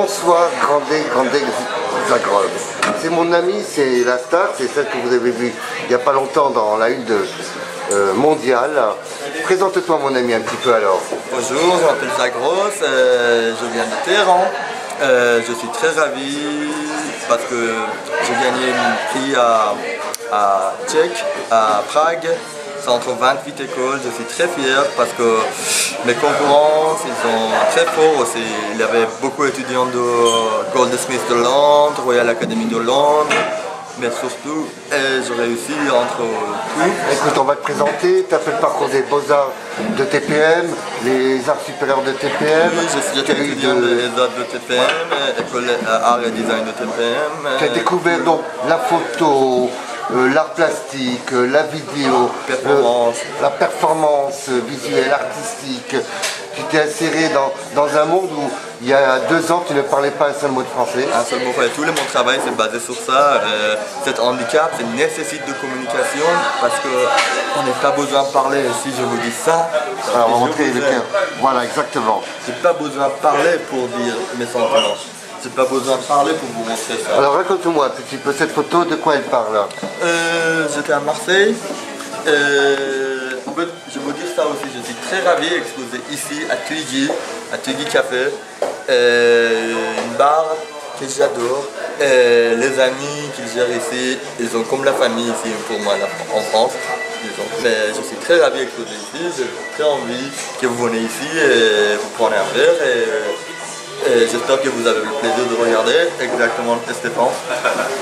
Bonsoir, Grande Zagreb. C'est mon ami, c'est la star, c'est celle que vous avez vue il n'y a pas longtemps dans la une mondiale. Présente-toi mon ami un petit peu alors. Bonjour, je m'appelle Zagros, je viens de Téhéran. Je suis très ravi parce que j'ai gagné un prix à Tchèque, à Prague. C'est entre 28 écoles, je suis très fier parce que mes concurrents, ils sont très forts aussi. Il y avait beaucoup d'étudiants de Goldsmiths de Londres, Royal Academy de Londres, mais surtout, j'ai réussi entre tout. Écoute, on va te présenter, tu as fait le parcours des Beaux-Arts de TPM, les Arts supérieurs de TPM. Oui, je suis étudiant des Arts de TPM, École Art et Design de TPM. Tu as découvert donc la photo, l'art plastique, la vidéo, la performance visuelle, artistique. Tu t'es inséré dans un monde où il y a 2 ans tu ne parlais pas un seul mot de français. Un seul mot, tout mon travail c'est basé sur ça. Cet handicap, ça nécessite de communication parce qu'on n'a pas besoin de parler. Si je vous dis ça, alors on va montrer le cœur. Voilà, exactement. J'ai pas besoin de parler pour dire mes sentiments. J'ai pas besoin de parler pour vous montrer ça. Alors raconte-moi un petit peu cette photo, de quoi elle parle? J'étais à Marseille. En fait, je veux dire ça aussi, je suis très ravi d'exposer ici à Twiggy Café, une bar que j'adore. Les amis qu'ils gèrent ici, ils sont comme la famille ici pour moi en France. Mais je suis très ravi d'exposer ici, j'ai très envie que vous venez ici et vous prenez un verre. Et j'espère que vous avez le plaisir de regarder exactement Stéphane.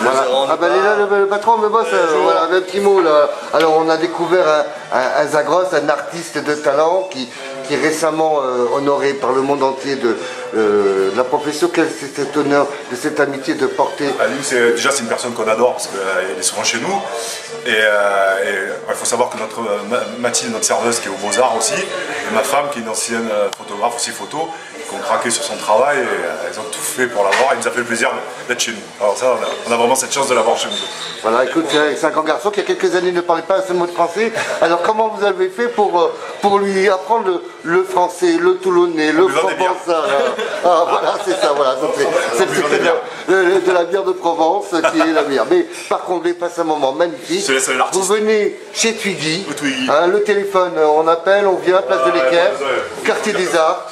Voilà. Ah ben là, le patron me bosse, voilà, un petit mot là. Alors on a découvert un Zagros, un artiste de talent qui est récemment honoré par le monde entier de la profession. Quel c'est cet honneur, de cette amitié de porter? Nous, déjà c'est une personne qu'on adore parce qu'elle est souvent chez nous. Et il faut savoir que notre Mathilde, notre serveuse qui est aux Beaux-Arts aussi, et ma femme qui est une ancienne photographe aussi photo, qui ont craqué sur son travail et elles ont tout fait pour l'avoir. Il nous a fait le plaisir d'être chez nous. Alors ça, on a vraiment cette chance de l'avoir chez nous. Voilà, écoute, c'est un grand garçon qui il y a quelques années ne parlait pas un seul mot de français. Alors comment vous avez fait pour lui apprendre le français, le toulonnais, le provençal? Ah voilà, c'est ça, voilà. C'est de la bière de Provence qui est la bière. Mais par contre, il passe un moment magnifique. Vous venez chez Twiggy, le téléphone, on appelle, on vient, place de l'Équerre, quartier des Arts.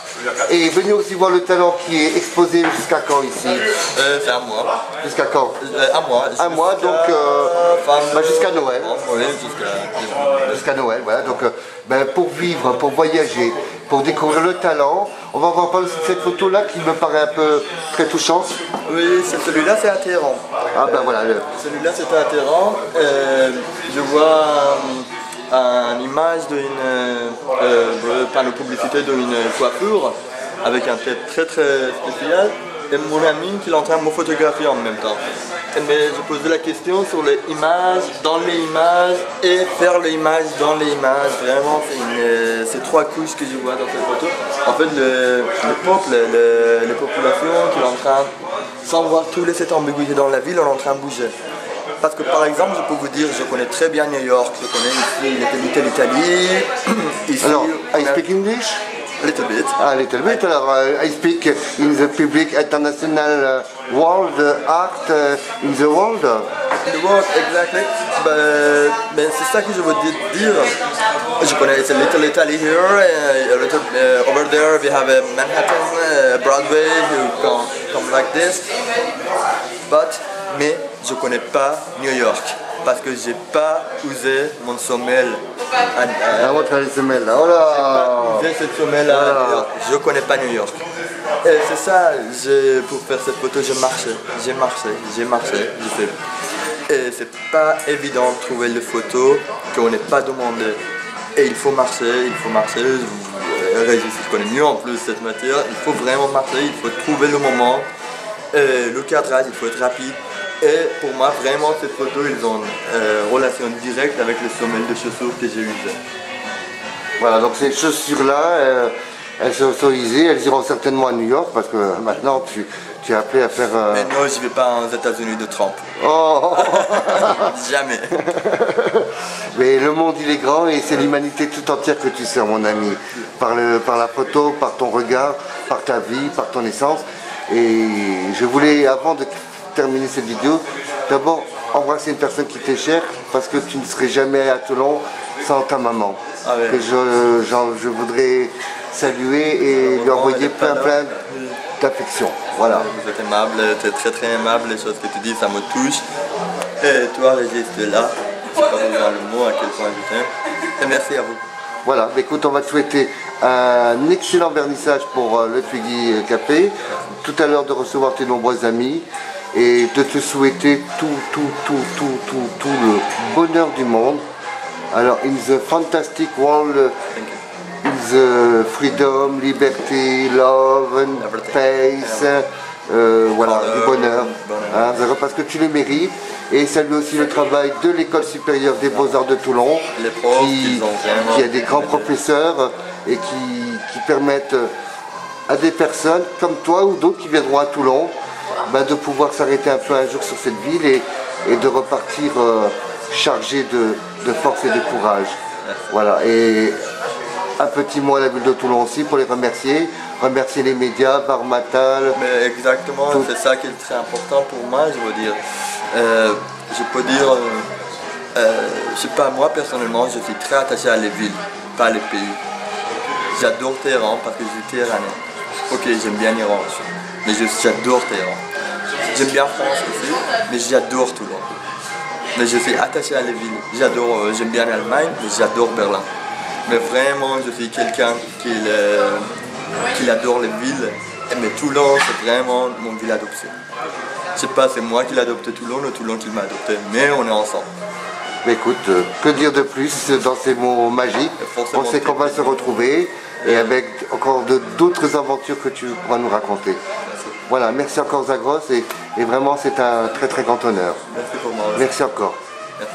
Et venez aussi voir le talent qui est exposé jusqu'à quand ici? C'est à moi. Jusqu'à quand? À moi. À moi, donc jusqu'à Noël. Oui, jusqu'à Noël, voilà. Donc pour vivre, pour voyager, pour découvrir le talent, on va voir aussi de cette photo-là qui me paraît un peu très touchante. Oui, celui-là c'est à Téhéran. Ah ben voilà. Celui-là c'était à Téhéran. Je vois une image d'une panneau publicité d'une coiffure avec un tête très spécial et mon ami qui est en train de me photographier en même temps. Mais je posais la question sur les images, dans les images et faire les images dans les images. Vraiment, c'est 3 couches que je vois dans cette photo. En fait, le peuple, les populations qui sont en train, sans voir toute cette ambiguïté dans la ville, on est en train de bouger. Parce que par exemple, je peux vous dire, je connais très bien New York, je connais ici l'Italie. Alors, I speak English? A little bit. A little bit. Alors, I speak in the public international world art in the world. In the world, exactly. Mais c'est ça que je veux dire. Je connais a little Italy here, a little over there we have a Manhattan, Broadway, who come like this. Mais je ne connais pas New York parce que j'ai pas usé mon semelle. Votre semelle là, oh là! J'ai pas usé cette semelle là. Voilà. Je ne connais pas New York. Et c'est ça, pour faire cette photo, j'ai marché. Et c'est pas évident de trouver les photos qu'on n'est pas demandé. Et il faut marcher. Régis, je connais mieux en plus cette matière. Il faut vraiment marcher, il faut trouver le moment. Le cadrage, il faut être rapide. Et pour moi, vraiment, cette photo, ils ont une relation directe avec les semelles de chaussures que j'ai usées. Voilà, donc ces chaussures-là, elles sont autorisées, elles iront certainement à New York parce que maintenant tu es appelé à faire... Mais non, je ne vais pas aux États-Unis de Trump. Oh. Jamais. Mais le monde il est grand et c'est l'humanité tout entière que tu sers mon ami. Par la photo, par ton regard, par ta vie, par ton essence. Et je voulais, avant de terminer cette vidéo, d'abord embrasser une personne qui t'est chère, parce que tu ne serais jamais à Toulon sans ta maman, que je voudrais saluer et lui envoyer plein d'affection. Voilà. Vous êtes aimable, tu es très aimable, les choses que tu dis, ça me touche. Et toi, Régis, tu es là, je ne sais pas vous dire le mot à quel point je t'aime. Et merci à vous. Voilà, écoute, on va te souhaiter un excellent vernissage pour le Twiggy Café, tout à l'heure de recevoir tes nombreux amis et de te souhaiter tout le bonheur du monde. Alors, in the fantastic world, in the freedom, liberty, love, and peace, voilà, du bonheur, hein, parce que tu le mérites. Et salue aussi le travail de l'École supérieure des beaux-arts de Toulon, qui a des grands professeurs et qui permettent à des personnes comme toi ou d'autres qui viendront à Toulon de pouvoir s'arrêter un peu un jour sur cette ville et de repartir chargé de force et de courage. Voilà. Et un petit mot à la ville de Toulon aussi pour les remercier les médias, Barmatal. Mais exactement, c'est ça qui est très important pour moi, je veux dire. Je peux dire, je sais pas, moi personnellement, je suis très attaché à les villes, pas les pays. J'adore Téhéran parce que je suis téhéranais. Ok, j'aime bien l'Iran aussi, mais j'adore Téhéran. J'aime bien France aussi, mais j'adore Toulon. Mais je suis attaché à les villes. J'aime bien l'Allemagne, mais j'adore Berlin. Mais vraiment, je suis quelqu'un qui adore les villes. Mais Toulon, c'est vraiment mon ville adoption. Je sais pas, c'est moi qui l'ai adopté Toulon, le Toulon qui m'a adopté, mais on est ensemble. Mais écoute, que dire de plus dans ces mots magiques? On sait qu'on va se retrouver et avec encore d'autres aventures que tu pourras nous raconter. Merci. Voilà, merci encore Zagros et vraiment c'est un très grand honneur. Merci pour moi. Merci encore. Merci.